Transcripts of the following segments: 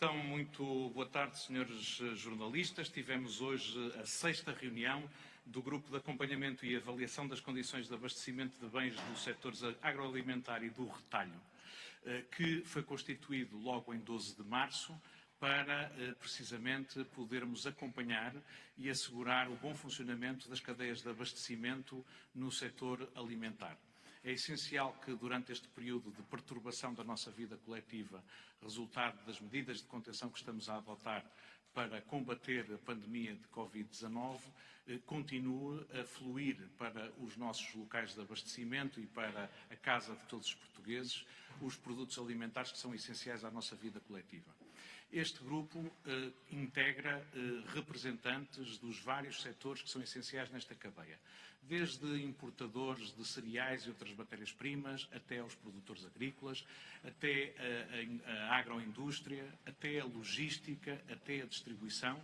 Então, muito boa tarde, senhores jornalistas. Tivemos hoje a 6ª reunião do Grupo de Acompanhamento e Avaliação das Condições de Abastecimento de Bens dos Setores Agroalimentar e do Retalho, que foi constituído logo em 12 de março para, precisamente, podermos acompanhar e assegurar o bom funcionamento das cadeias de abastecimento no setor alimentar. É essencial que, durante este período de perturbação da nossa vida coletiva, resultado das medidas de contenção que estamos a adotar para combater a pandemia de Covid-19, continue a fluir para os nossos locais de abastecimento e para a casa de todos os portugueses os produtos alimentares que são essenciais à nossa vida coletiva. Este grupo integra representantes dos vários setores que são essenciais nesta cadeia, desde importadores de cereais e outras matérias-primas, até aos produtores agrícolas, até a agroindústria, até a logística, até a distribuição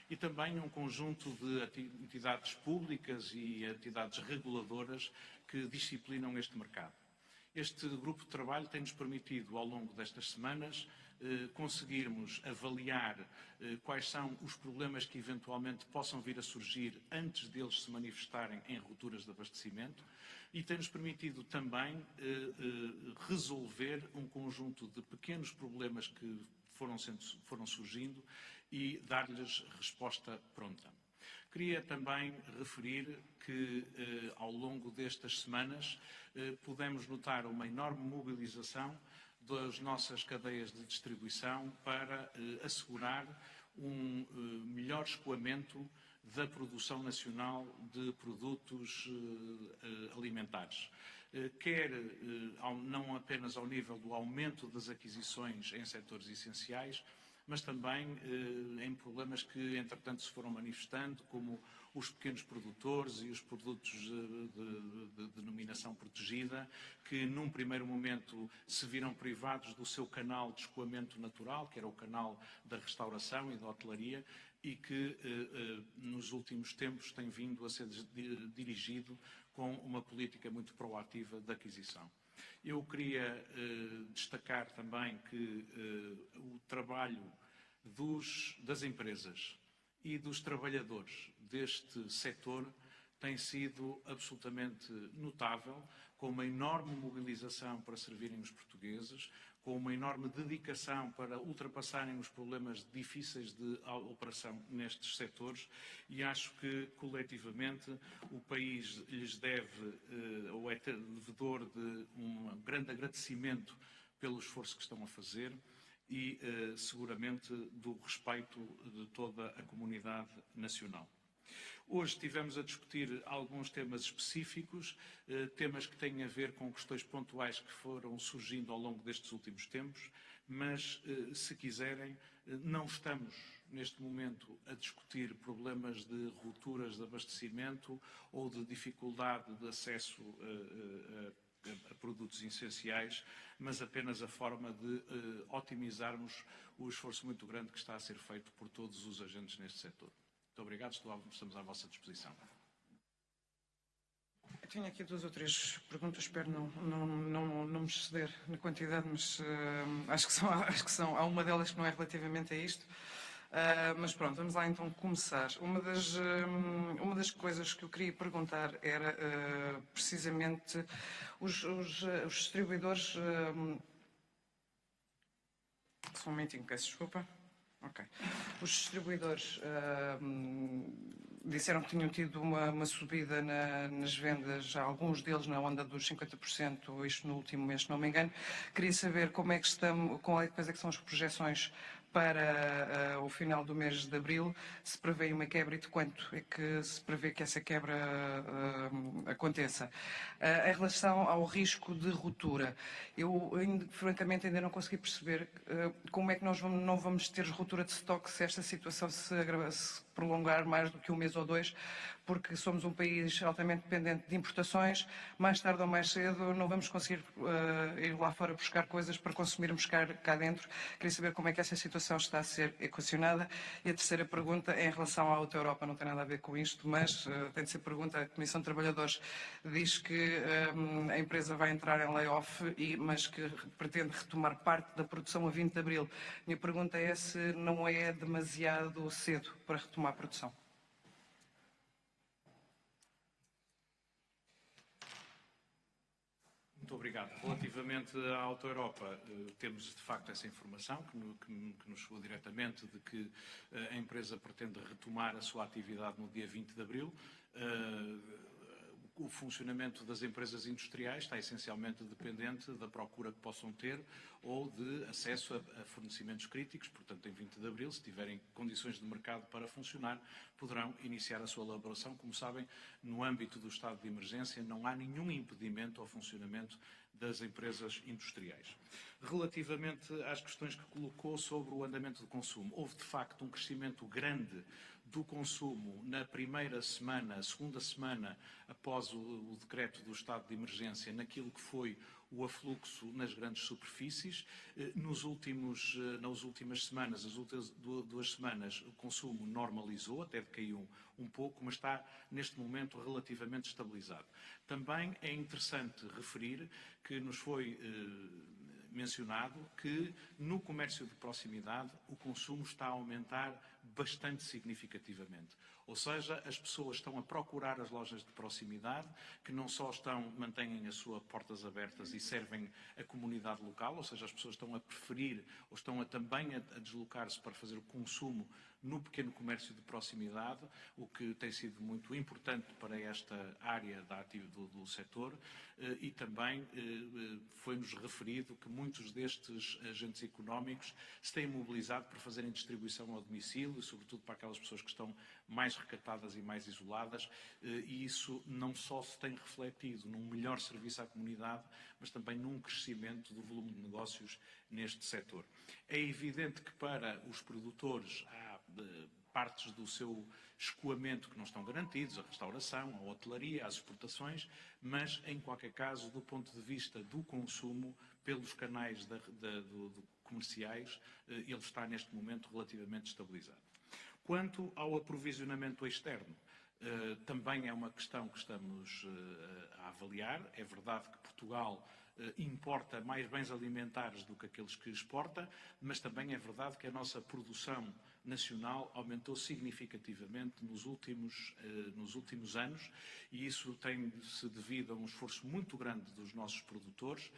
e também um conjunto de entidades públicas e entidades reguladoras que disciplinam este mercado. Este grupo de trabalho tem-nos permitido, ao longo destas semanas, conseguirmos avaliar quais são os problemas que eventualmente possam vir a surgir antes deles se manifestarem em rupturas de abastecimento e tem-nos permitido também resolver um conjunto de pequenos problemas que foram surgindo e dar-lhes resposta pronta. Queria também referir que, ao longo destas semanas, pudemos notar uma enorme mobilização das nossas cadeias de distribuição para assegurar um melhor escoamento da produção nacional de produtos alimentares. Quer não apenas ao nível do aumento das aquisições em setores essenciais, mas também em problemas que, entretanto, se foram manifestando, como os pequenos produtores e os produtos de denominação protegida, que num primeiro momento se viram privados do seu canal de escoamento natural, que era o canal da restauração e da hotelaria, e que nos últimos tempos tem vindo a ser dirigido com uma política muito proativa de aquisição. Eu queria destacar também que o trabalho das empresas e dos trabalhadores deste setor tem sido absolutamente notável, com uma enorme mobilização para servirem os portugueses, com uma enorme dedicação para ultrapassarem os problemas difíceis de operação nestes setores e acho que, coletivamente, o país lhes deve, ou é devedor de um grande agradecimento pelo esforço que estão a fazer e, seguramente, do respeito de toda a comunidade nacional. Hoje estivemos a discutir alguns temas específicos, temas que têm a ver com questões pontuais que foram surgindo ao longo destes últimos tempos, mas, se quiserem, não estamos, neste momento, a discutir problemas de rupturas de abastecimento ou de dificuldade de acesso a produtos essenciais, mas apenas a forma de otimizarmos o esforço muito grande que está a ser feito por todos os agentes neste setor. Muito obrigado, estamos à vossa disposição. Eu tenho aqui 2 ou 3 perguntas, espero não me exceder na quantidade, mas acho que são. Há uma delas que não é relativamente a isto. Mas pronto, vamos lá então começar. Uma das coisas que eu queria perguntar era precisamente os distribuidores. Só um momentinho, peço desculpa. Ok. Os distribuidores disseram que tinham tido uma subida nas vendas, alguns deles na onda dos 50%, isto no último mês, se não me engano. Queria saber como é que estamos, quais é que são as projeções para o final do mês de abril, se prevê uma quebra e de quanto é que se prevê que essa quebra aconteça. Em relação ao risco de ruptura, eu francamente ainda não consegui perceber como é que nós não vamos ter ruptura de estoque se esta situação se prolongar mais do que 1 mês ou 2, porque somos um país altamente dependente de importações. Mais tarde ou mais cedo não vamos conseguir ir lá fora buscar coisas para consumirmos cá dentro. Queria saber como é que essa situação está a ser equacionada. E a terceira pergunta é em relação à outra Europa, não tem nada a ver com isto, mas tem de ser pergunta. A Comissão de Trabalhadores diz que a empresa vai entrar em layoff, mas que pretende retomar parte da produção a 20 de abril. Minha pergunta é se não é demasiado cedo para retomar a produção. Muito obrigado. Relativamente à Auto Europa, temos de facto essa informação que nos chegou diretamente de que a empresa pretende retomar a sua atividade no dia 20 de abril. O funcionamento das empresas industriais está essencialmente dependente da procura que possam ter ou de acesso a fornecimentos críticos. Portanto, em 20 de abril, se tiverem condições de mercado para funcionar, poderão iniciar a sua elaboração. Como sabem, no âmbito do estado de emergência, não há nenhum impedimento ao funcionamento das empresas industriais. Relativamente às questões que colocou sobre o andamento do consumo, houve de facto um crescimento grande do consumo na primeira semana, a segunda semana após o decreto do estado de emergência, naquilo que foi o afluxo nas grandes superfícies. Nas últimas semanas, as últimas 2 semanas, o consumo normalizou, até decaiu um pouco, mas está neste momento relativamente estabilizado. Também é interessante referir que nos foi mencionado que no comércio de proximidade o consumo está a aumentar bastante significativamente. Ou seja, as pessoas estão a procurar as lojas de proximidade, que não só mantêm as suas portas abertas e servem a comunidade local, ou seja, as pessoas estão a preferir ou estão também a deslocar-se para fazer o consumo no pequeno comércio de proximidade, o que tem sido muito importante para esta área do setor, e também foi-nos referido que muitos destes agentes económicos se têm mobilizado para fazerem distribuição ao domicílio, sobretudo para aquelas pessoas que estão mais recatadas e mais isoladas, e isso não só se tem refletido num melhor serviço à comunidade, mas também num crescimento do volume de negócios neste setor. É evidente que para os produtores há partes do seu escoamento que não estão garantidos, a restauração, a hotelaria, as exportações, mas, em qualquer caso, do ponto de vista do consumo, pelos canais comerciais, ele está neste momento relativamente estabilizado. Quanto ao aprovisionamento externo, também é uma questão que estamos a avaliar. É verdade que Portugal importa mais bens alimentares do que aqueles que exporta, mas também é verdade que a nossa produção nacional aumentou significativamente nos últimos anos, e isso tem-se devido a um esforço muito grande dos nossos produtores.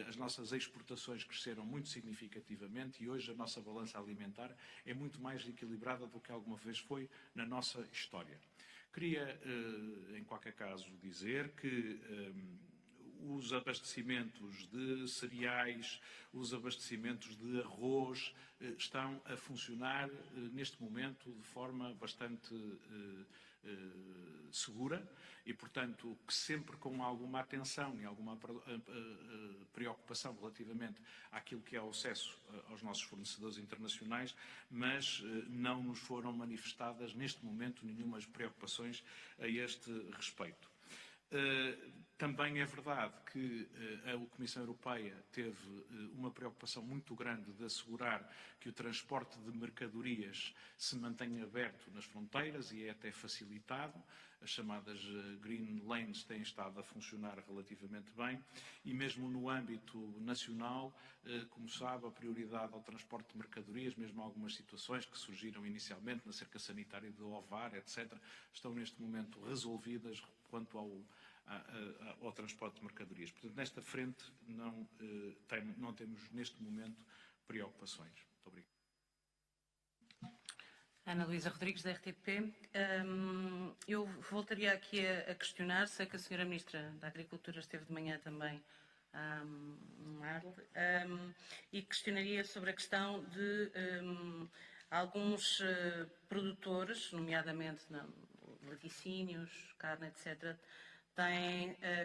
As nossas exportações cresceram muito significativamente e hoje a nossa balança alimentar é muito mais equilibrada do que alguma vez foi na nossa história. Queria, em qualquer caso, dizer que os abastecimentos de cereais, os abastecimentos de arroz estão a funcionar neste momento de forma bastante segura e, portanto, que sempre com alguma atenção e alguma preocupação relativamente àquilo que é o acesso aos nossos fornecedores internacionais, mas não nos foram manifestadas neste momento nenhumas preocupações a este respeito. Também é verdade que a Comissão Europeia teve uma preocupação muito grande de assegurar que o transporte de mercadorias se mantenha aberto nas fronteiras e é até facilitado. As chamadas Green Lanes têm estado a funcionar relativamente bem e mesmo no âmbito nacional, como sabe, a prioridade ao transporte de mercadorias, mesmo algumas situações que surgiram inicialmente na cerca sanitária do Ovar, etc., estão neste momento resolvidas quanto ao transporte de mercadorias. Portanto, nesta frente não temos neste momento preocupações. Muito obrigado. Ana Luísa Rodrigues, da RTP. Eu voltaria aqui a questionar, sei que a Sra. Ministra da Agricultura esteve de manhã também no Arle, e questionaria sobre a questão de alguns produtores, nomeadamente laticínios, carne, etc.,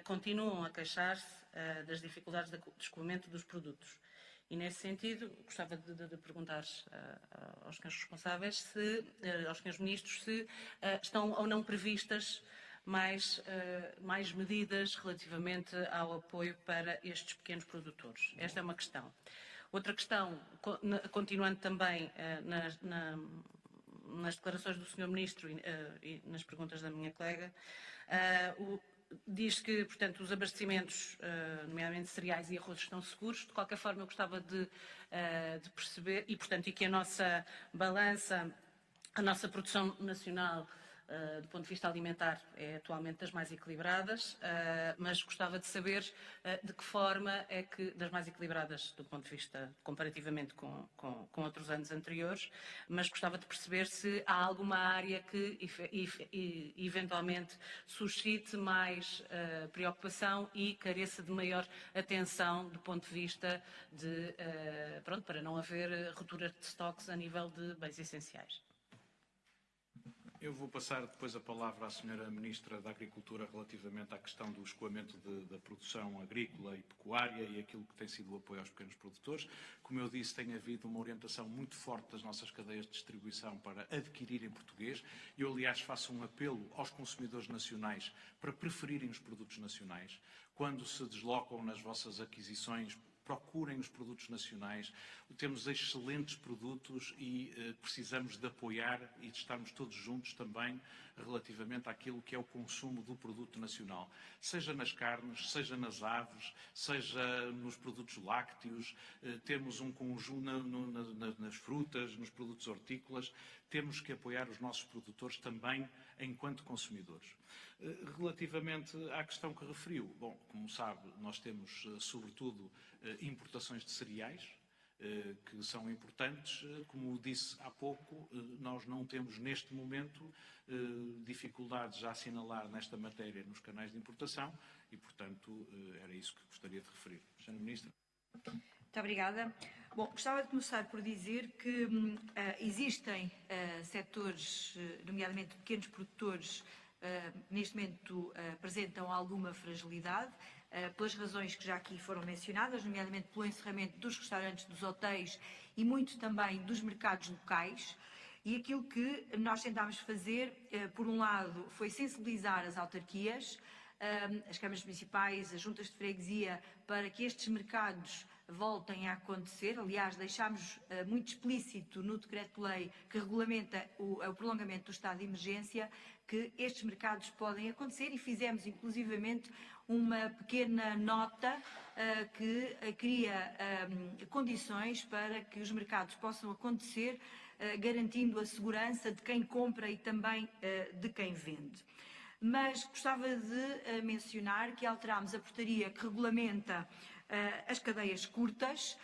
continuam a queixar-se das dificuldades de escoamento dos produtos. E, nesse sentido, gostava de perguntar aos senhores responsáveis, aos senhores ministros, se estão ou não previstas mais medidas relativamente ao apoio para estes pequenos produtores. Esta é uma questão. Outra questão, continuando também nas declarações do Sr. Ministro e nas perguntas da minha colega, diz que, portanto, os abastecimentos, nomeadamente cereais e arroz, estão seguros. De qualquer forma, eu gostava de perceber, e, portanto, que a nossa balança, a nossa produção nacional, do ponto de vista alimentar, é atualmente das mais equilibradas, mas gostava de saber de que forma é que, das mais equilibradas do ponto de vista comparativamente com outros anos anteriores, mas gostava de perceber se há alguma área que eventualmente suscite mais preocupação e careça de maior atenção do ponto de vista de, para não haver ruptura de estoques a nível de bens essenciais. Eu vou passar depois a palavra à Sra. Ministra da Agricultura relativamente à questão do escoamento da produção agrícola e pecuária e aquilo que tem sido o apoio aos pequenos produtores. Como eu disse, tem havido uma orientação muito forte das nossas cadeias de distribuição para adquirir em português. Eu, aliás, faço um apelo aos consumidores nacionais para preferirem os produtos nacionais. Quando se deslocam nas vossas aquisições, procurem os produtos nacionais. Temos excelentes produtos e precisamos de apoiar e de estarmos todos juntos também relativamente àquilo que é o consumo do produto nacional. Seja nas carnes, seja nas aves, seja nos produtos lácteos, temos um conjunto nas frutas, nos produtos hortícolas. Temos que apoiar os nossos produtores também enquanto consumidores. Relativamente à questão que referiu, bom, como sabe, nós temos sobretudo importações de cereais, que são importantes. Como disse há pouco, nós não temos neste momento dificuldades a assinalar nesta matéria nos canais de importação e, portanto, era isso que gostaria de referir. Sra. Ministra. Muito obrigada. Bom, gostava de começar por dizer que existem setores, nomeadamente pequenos produtores, neste momento apresentam alguma fragilidade, pelas razões que já aqui foram mencionadas, nomeadamente pelo encerramento dos restaurantes, dos hotéis e muito também dos mercados locais. E aquilo que nós tentámos fazer, por um lado, foi sensibilizar as autarquias, as câmaras municipais, as juntas de freguesia, para que estes mercados voltem a acontecer. Aliás, deixámos muito explícito no decreto-lei que regulamenta o prolongamento do estado de emergência que estes mercados podem acontecer e fizemos inclusivamente uma pequena nota que cria condições para que os mercados possam acontecer, garantindo a segurança de quem compra e também de quem vende. Mas gostava de mencionar que alterámos a portaria que regulamenta as cadeias curtas.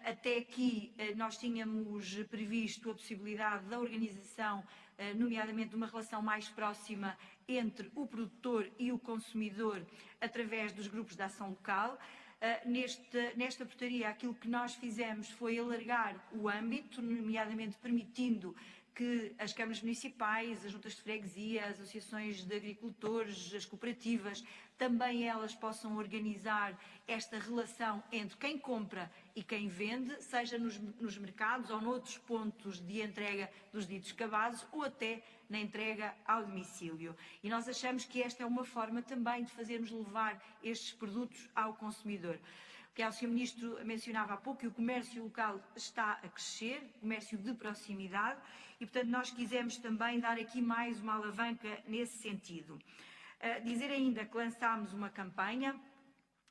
Até aqui nós tínhamos previsto a possibilidade da organização, nomeadamente de uma relação mais próxima entre o produtor e o consumidor através dos grupos de ação local. Nesta portaria, aquilo que nós fizemos foi alargar o âmbito, nomeadamente permitindo que as câmaras municipais, as juntas de freguesia, as associações de agricultores, as cooperativas, também elas possam organizar esta relação entre quem compra e quem vende, seja nos mercados ou noutros pontos de entrega dos ditos cabazes ou até na entrega ao domicílio. E nós achamos que esta é uma forma também de fazermos levar estes produtos ao consumidor. Que o Sr. Ministro mencionava há pouco que o comércio local está a crescer, comércio de proximidade, e, portanto, nós quisemos também dar aqui mais uma alavanca nesse sentido. Dizer ainda que lançámos uma campanha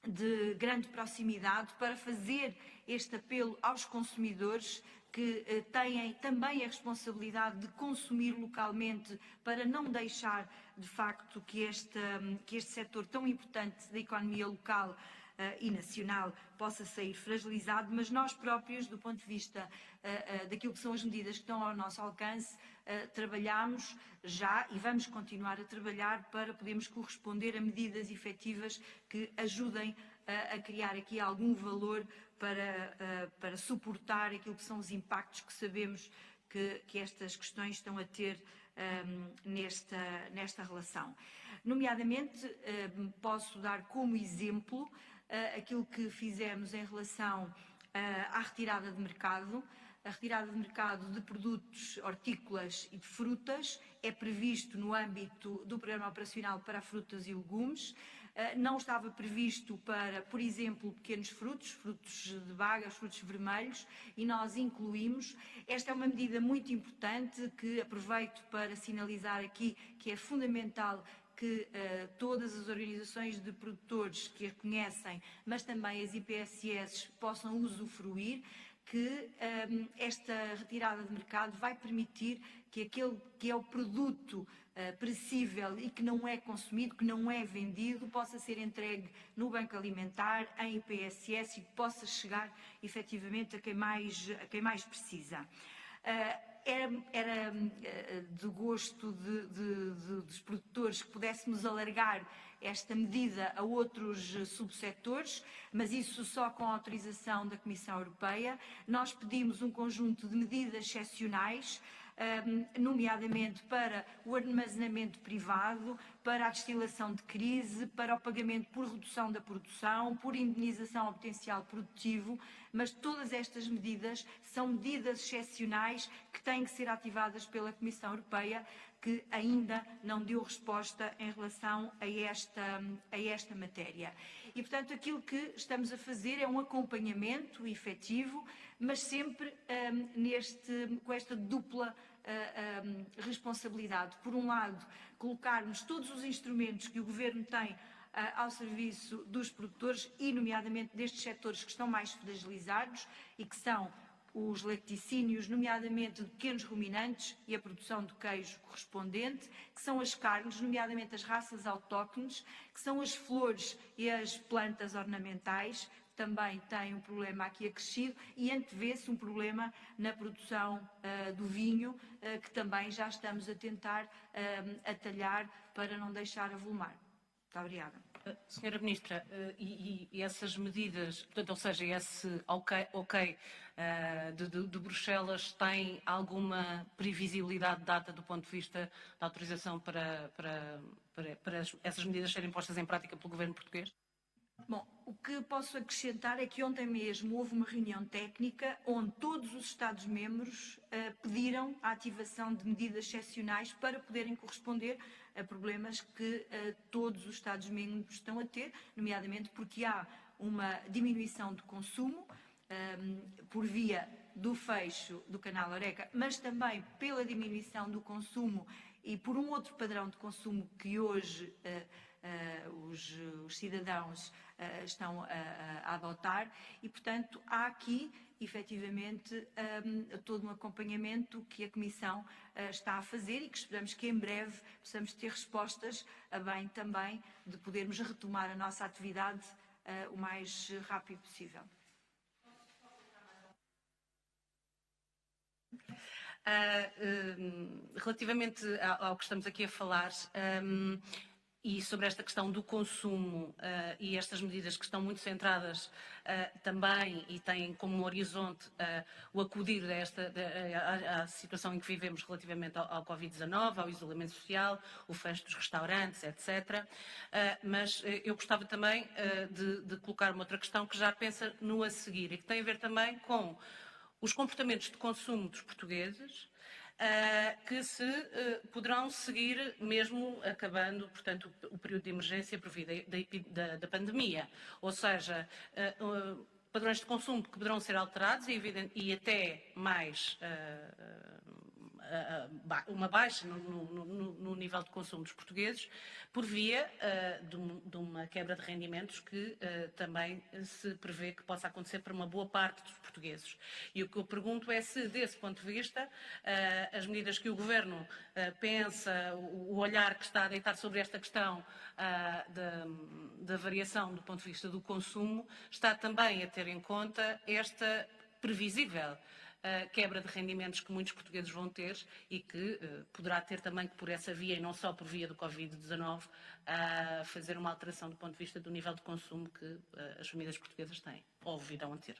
de grande proximidade para fazer este apelo aos consumidores que têm também a responsabilidade de consumir localmente para não deixar, de facto, que este setor tão importante da economia local e nacional possa sair fragilizado, mas nós próprios, do ponto de vista daquilo que são as medidas que estão ao nosso alcance, trabalhamos já e vamos continuar a trabalhar para podermos corresponder a medidas efetivas que ajudem a criar aqui algum valor para suportar aquilo que são os impactos que sabemos que estas questões estão a ter nesta relação. Nomeadamente, posso dar como exemplo aquilo que fizemos em relação à retirada de mercado. A retirada de mercado de produtos hortícolas e de frutas é previsto no âmbito do Programa Operacional para frutas e legumes. Não estava previsto para, por exemplo, pequenos frutos, frutos de bagas, frutos vermelhos, e nós incluímos. Esta é uma medida muito importante que aproveito para sinalizar aqui que é fundamental que todas as organizações de produtores que a conhecem, mas também as IPSS, possam usufruir, que esta retirada de mercado vai permitir que aquele que é o produto perecível e que não é consumido, que não é vendido, possa ser entregue no Banco Alimentar, em IPSS, e que possa chegar efetivamente a quem mais precisa. Era de gosto dos produtores que pudéssemos alargar esta medida a outros subsetores, mas isso só com a autorização da Comissão Europeia. Nós pedimos um conjunto de medidas excepcionais, nomeadamente para o armazenamento privado, para a destilação de crise, para o pagamento por redução da produção, por indenização ao potencial produtivo, mas todas estas medidas são medidas excepcionais que têm que ser ativadas pela Comissão Europeia, que ainda não deu resposta em relação a esta matéria. E, portanto, aquilo que estamos a fazer é um acompanhamento efetivo, mas sempre com esta dupla responsabilidade. Por um lado, colocarmos todos os instrumentos que o Governo tem ao serviço dos produtores e, nomeadamente, destes setores que estão mais fragilizados e que são os laticínios, nomeadamente de pequenos ruminantes e a produção de queijo correspondente, que são as carnes, nomeadamente as raças autóctones, que são as flores e as plantas ornamentais, que também têm um problema aqui acrescido, e antevê-se um problema na produção do vinho, que também já estamos a tentar atalhar para não deixar avolumar. Muito obrigada. Senhora Ministra, e essas medidas, portanto, ou seja, esse ok de Bruxelas tem alguma previsibilidade de data do ponto de vista da autorização para essas medidas serem postas em prática pelo Governo português? Bom, o que posso acrescentar é que ontem mesmo houve uma reunião técnica onde todos os Estados-membros pediram a ativação de medidas excepcionais para poderem corresponder a problemas que todos os Estados-membros estão a ter, nomeadamente porque há uma diminuição de consumo por via do fecho do canal Horeca, mas também pela diminuição do consumo e por um outro padrão de consumo que hoje os cidadãos estão a adotar, e, portanto, há aqui, efetivamente, todo um acompanhamento que a Comissão está a fazer e que esperamos que em breve possamos ter respostas a bem também de podermos retomar a nossa atividade o mais rápido possível. Relativamente ao que estamos aqui a falar, e sobre esta questão do consumo e estas medidas que estão muito centradas também e têm como horizonte o acudir à situação em que vivemos relativamente ao Covid-19, ao isolamento social, o fecho dos restaurantes, etc. Mas eu gostava também de colocar uma outra questão que já pensa no a seguir e que tem a ver também com os comportamentos de consumo dos portugueses, que se poderão seguir mesmo acabando, portanto, o período de emergência por via da pandemia. Ou seja, padrões de consumo que poderão ser alterados e até mais uma baixa no nível de consumo dos portugueses por via de uma quebra de rendimentos que também se prevê que possa acontecer para uma boa parte dos portugueses. E o que eu pergunto é se, desse ponto de vista, as medidas que o Governo pensa, o olhar que está a deitar sobre esta questão da variação do ponto de vista do consumo, está também a ter em conta esta previsível quebra de rendimentos que muitos portugueses vão ter e que poderá ter também que, por essa via e não só por via do Covid-19, fazer uma alteração do ponto de vista do nível de consumo que as famílias portuguesas têm ou virão a ter.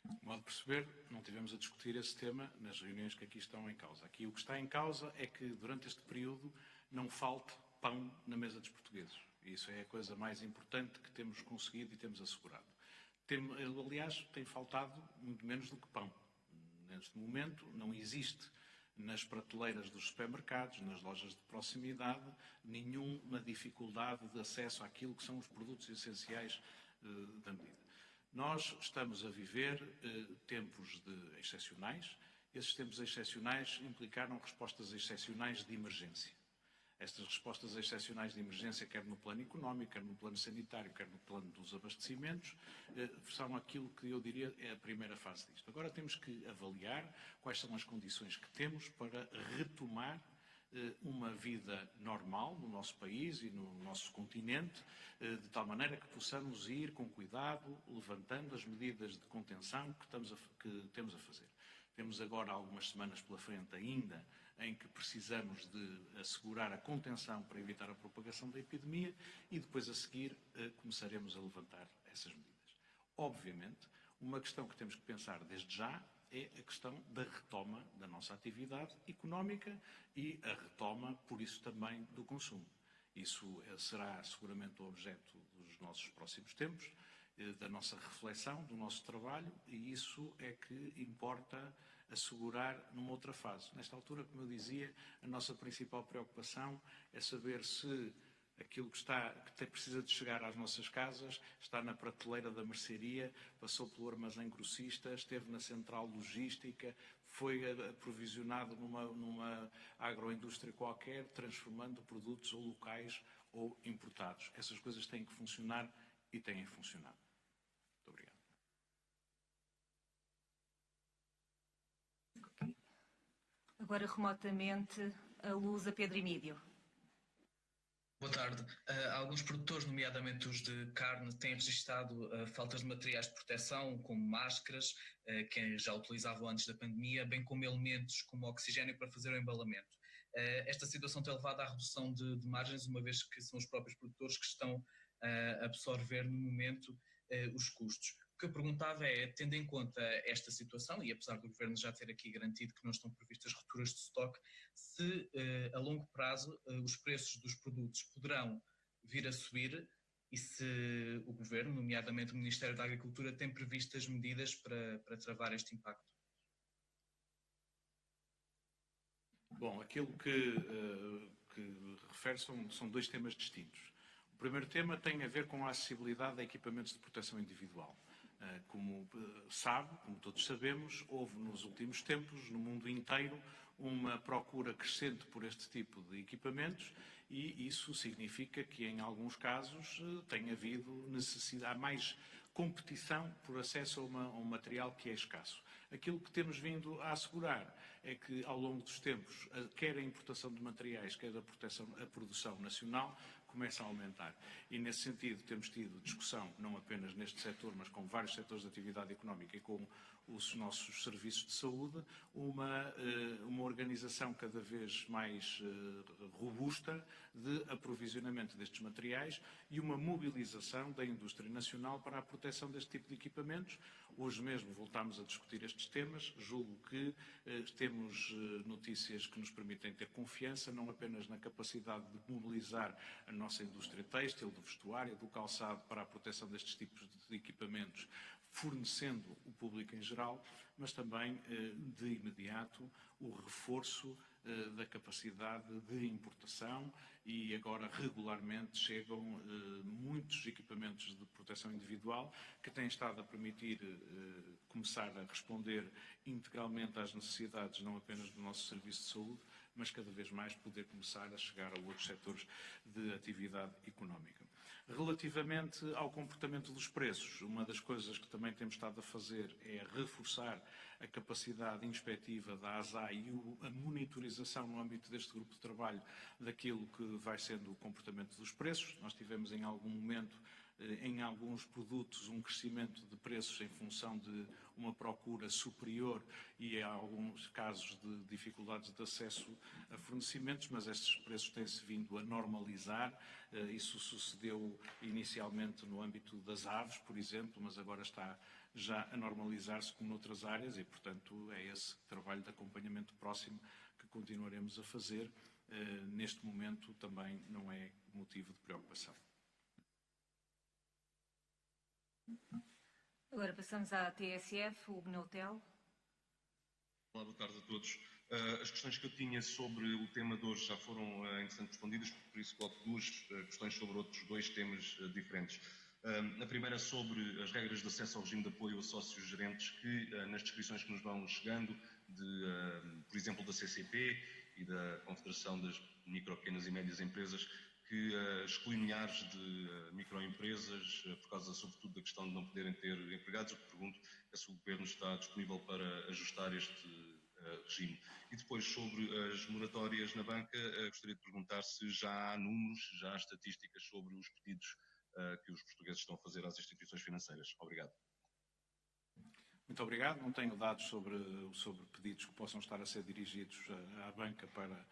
De modo de perceber, não tivemos a discutir esse tema nas reuniões que aqui estão em causa. Aqui o que está em causa é que durante este período não falte pão na mesa dos portugueses. E isso é a coisa mais importante que temos conseguido e temos assegurado. Aliás, tem faltado muito menos do que pão. Neste momento, não existe nas prateleiras dos supermercados, nas lojas de proximidade, nenhuma dificuldade de acesso àquilo que são os produtos essenciais da medida. Nós estamos a viver tempos excepcionais. Esses tempos excepcionais implicaram respostas excepcionais de emergência. Estas respostas excepcionais de emergência, quer no plano económico, quer no plano sanitário, quer no plano dos abastecimentos, são aquilo que eu diria é a primeira fase disto. Agora temos que avaliar quais são as condições que temos para retomar uma vida normal no nosso país e no nosso continente, de tal maneira que possamos ir com cuidado, levantando as medidas de contenção que temos a fazer. Temos agora algumas semanas pela frente ainda em que precisamos de assegurar a contenção para evitar a propagação da epidemia e depois a seguir começaremos a levantar essas medidas. Obviamente, uma questão que temos que pensar desde já é a questão da retoma da nossa atividade económica e a retoma, por isso também, do consumo. Isso será seguramente o objeto dos nossos próximos tempos, da nossa reflexão, do nosso trabalho, e isso é que importa assegurar numa outra fase. Nesta altura, como eu dizia, a nossa principal preocupação é saber se aquilo que precisa de chegar às nossas casas está na prateleira da mercearia, passou pelo armazém grossista, esteve na central logística, foi aprovisionado numa agroindústria qualquer, transformando produtos ou locais ou importados. Essas coisas têm que funcionar e têm funcionado. Muito obrigado. Agora, remotamente, a Luz a Pedro Emídio. Boa tarde. Alguns produtores, nomeadamente os de carne, têm registrado faltas de materiais de proteção, como máscaras, que já utilizavam antes da pandemia, bem como elementos como oxigênio para fazer o embalamento. Esta situação tem levado à redução de margens, uma vez que são os próprios produtores que estão a absorver no momento os custos. O que eu perguntava é, tendo em conta esta situação, e apesar do Governo já ter aqui garantido que não estão previstas rupturas de estoque, se a longo prazo os preços dos produtos poderão vir a subir e se o Governo, nomeadamente o Ministério da Agricultura, tem previstas medidas para travar este impacto. Bom, aquilo que refere são dois temas distintos. O primeiro tema tem a ver com a acessibilidade a equipamentos de proteção individual. Como sabe, como todos sabemos, houve nos últimos tempos, no mundo inteiro, uma procura crescente por este tipo de equipamentos e isso significa que, em alguns casos, tem havido necessidade, mais competição por acesso a um material que é escasso. Aquilo que temos vindo a assegurar é que, ao longo dos tempos, quer a importação de materiais, quer a produção nacional, começa a aumentar. E, nesse sentido, temos tido discussão, não apenas neste setor, mas com vários setores de atividade económica e com os nossos serviços de saúde, uma organização cada vez mais robusta de aprovisionamento destes materiais e uma mobilização da indústria nacional para a proteção deste tipo de equipamentos. Hoje mesmo voltámos a discutir estes temas. Julgo que temos notícias que nos permitem ter confiança, não apenas na capacidade de mobilizar a nossa indústria têxtil, do vestuário, do calçado para a proteção destes tipos de equipamentos, fornecendo o público em geral, mas também, de imediato, o reforço da capacidade de importação e agora regularmente chegam muitos equipamentos de proteção individual que têm estado a permitir começar a responder integralmente às necessidades não apenas do nosso serviço de saúde, mas cada vez mais poder começar a chegar a outros setores de atividade económica. Relativamente ao comportamento dos preços, uma das coisas que também temos estado a fazer é reforçar a capacidade inspectiva da ASAI e a monitorização no âmbito deste grupo de trabalho daquilo que vai sendo o comportamento dos preços. Nós tivemos em algum momento, em alguns produtos, um crescimento de preços em função de uma procura superior e, em alguns casos, de dificuldades de acesso a fornecimentos, mas estes preços têm-se vindo a normalizar. Isso sucedeu inicialmente no âmbito das aves, por exemplo, mas agora está já a normalizar-se como noutras áreas e, portanto, é esse trabalho de acompanhamento próximo que continuaremos a fazer. Neste momento também não é motivo de preocupação. Agora passamos à TSF, o Bneutel. Olá, boa tarde a todos. As questões que eu tinha sobre o tema de hoje já foram, entretanto, respondidas, por isso coloco duas questões sobre outros dois temas diferentes. A primeira sobre as regras de acesso ao regime de apoio a sócios gerentes que, nas descrições que nos vão chegando, por exemplo, da CCP e da Confederação das Micro, Pequenas e Médias Empresas, que exclui milhares de microempresas por causa, sobretudo, da questão de não poderem ter empregados. Eu pergunto se o Governo está disponível para ajustar este regime. E depois, sobre as moratórias na banca, gostaria de perguntar se já há números, já há estatísticas sobre os pedidos que os portugueses estão a fazer às instituições financeiras. Obrigado. Muito obrigado. Não tenho dados sobre pedidos que possam estar a ser dirigidos à banca para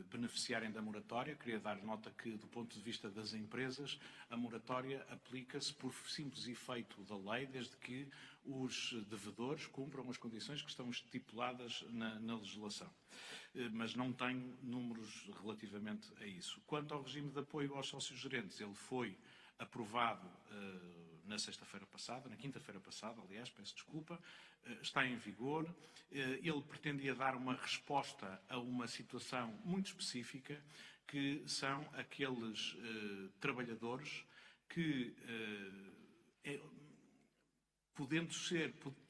beneficiarem da moratória. Queria dar nota que, do ponto de vista das empresas, a moratória aplica-se por simples efeito da lei, desde que os devedores cumpram as condições que estão estipuladas na legislação. Mas não tenho números relativamente a isso. Quanto ao regime de apoio aos sócios gerentes, ele foi aprovado na sexta-feira passada, na quinta-feira passada, aliás, peço desculpa, está em vigor. Ele pretendia dar uma resposta a uma situação muito específica, que são aqueles trabalhadores que,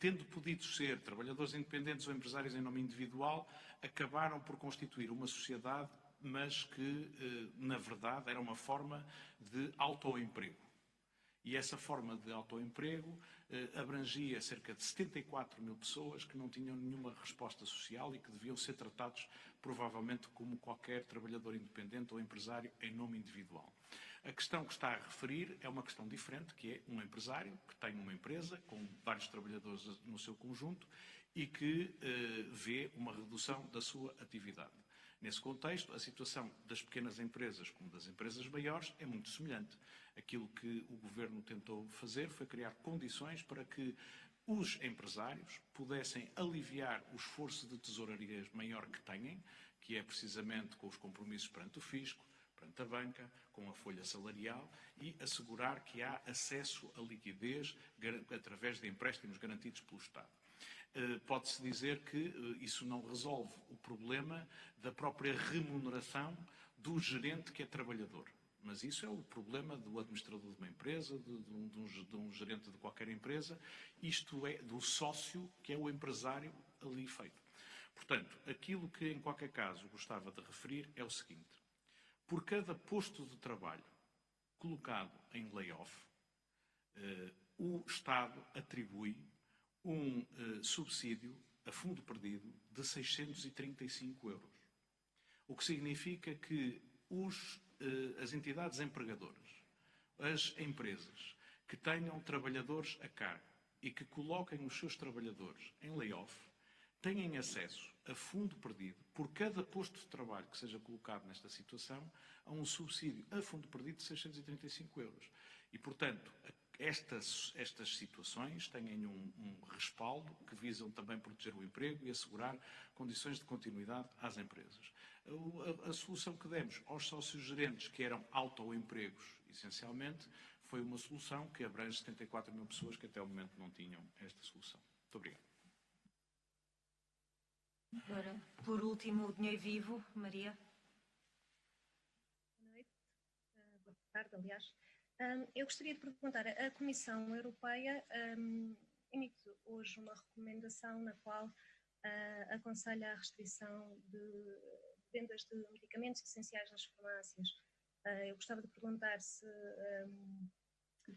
tendo podido ser trabalhadores independentes ou empresários em nome individual, acabaram por constituir uma sociedade, mas que, na verdade, era uma forma de autoemprego. E essa forma de autoemprego abrangia cerca de 74 mil pessoas que não tinham nenhuma resposta social e que deviam ser tratados, provavelmente, como qualquer trabalhador independente ou empresário em nome individual. A questão que está a referir é uma questão diferente, que é um empresário que tem uma empresa com vários trabalhadores no seu conjunto e que vê uma redução da sua atividade. Nesse contexto, a situação das pequenas empresas como das empresas maiores é muito semelhante. Aquilo que o Governo tentou fazer foi criar condições para que os empresários pudessem aliviar o esforço de tesouraria maior que têm, que é precisamente com os compromissos perante o fisco, perante a banca, com a folha salarial, e assegurar que há acesso à liquidez através de empréstimos garantidos pelo Estado. Pode-se dizer que isso não resolve o problema da própria remuneração do gerente que é trabalhador. Mas isso é o problema do administrador de uma empresa, de um gerente de qualquer empresa, isto é, do sócio, que é o empresário ali feito. Portanto, aquilo que em qualquer caso gostava de referir é o seguinte: por cada posto de trabalho colocado em layoff, o Estado atribui um subsídio a fundo perdido de 635 euros. O que significa que as entidades empregadoras, as empresas que tenham trabalhadores a cargo e que coloquem os seus trabalhadores em layoff, têm acesso a fundo perdido, por cada posto de trabalho que seja colocado nesta situação, a um subsídio a fundo perdido de 635 euros. E, portanto, estas situações têm um respaldo que visam também proteger o emprego e assegurar condições de continuidade às empresas. A solução que demos aos sócios gerentes, que eram autoempregos, essencialmente, foi uma solução que abrange 74 mil pessoas que até o momento não tinham esta solução. Muito obrigado. Agora, por último, o Dinheiro Vivo, Maria. Boa noite. Boa tarde, aliás. Eu gostaria de perguntar, a Comissão Europeia emite hoje uma recomendação na qual aconselha a restrição de vendas de medicamentos essenciais nas farmácias. Eu gostava de perguntar se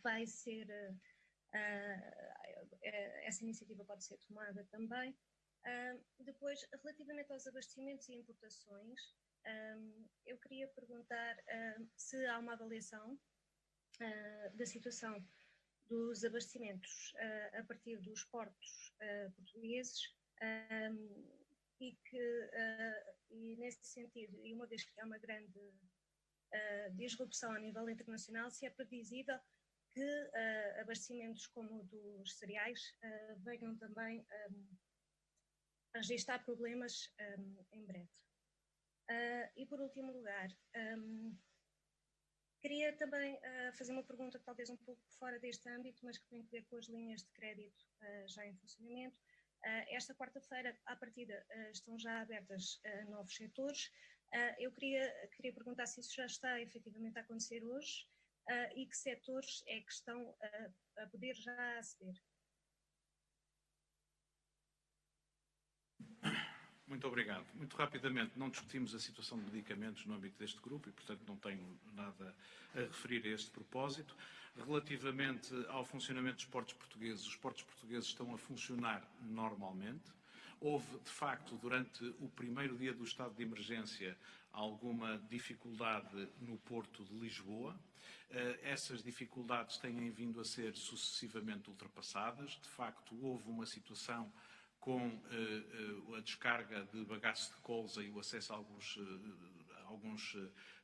vai ser, essa iniciativa pode ser tomada também. Depois, relativamente aos abastecimentos e importações, eu queria perguntar se há uma avaliação da situação dos abastecimentos a partir dos portos portugueses e nesse sentido, e uma vez que há uma grande disrupção a nível internacional, se é previsível que abastecimentos como dos cereais venham também a registrar problemas em breve. E por último lugar, Queria também fazer uma pergunta talvez um pouco fora deste âmbito, mas que tem a ver com as linhas de crédito já em funcionamento. Esta quarta-feira, à partida, estão já abertas novos setores. Eu queria perguntar se isso já está efetivamente a acontecer hoje e que setores é que estão a poder já aceder. Muito obrigado. Muito rapidamente, não discutimos a situação de medicamentos no âmbito deste grupo e, portanto, não tenho nada a referir a este propósito. Relativamente ao funcionamento dos portos portugueses, os portos portugueses estão a funcionar normalmente. Houve, de facto, durante o primeiro dia do estado de emergência, alguma dificuldade no Porto de Lisboa. Essas dificuldades têm vindo a ser sucessivamente ultrapassadas. De facto, houve uma situação com a descarga de bagaço de colza e o acesso a alguns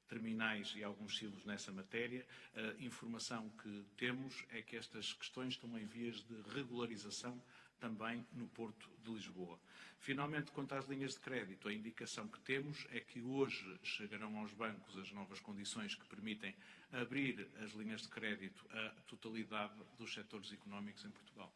terminais e alguns silos nessa matéria. A informação que temos é que estas questões estão em vias de regularização também no Porto de Lisboa. Finalmente, quanto às linhas de crédito, a indicação que temos é que hoje chegarão aos bancos as novas condições que permitem abrir as linhas de crédito à totalidade dos setores económicos em Portugal.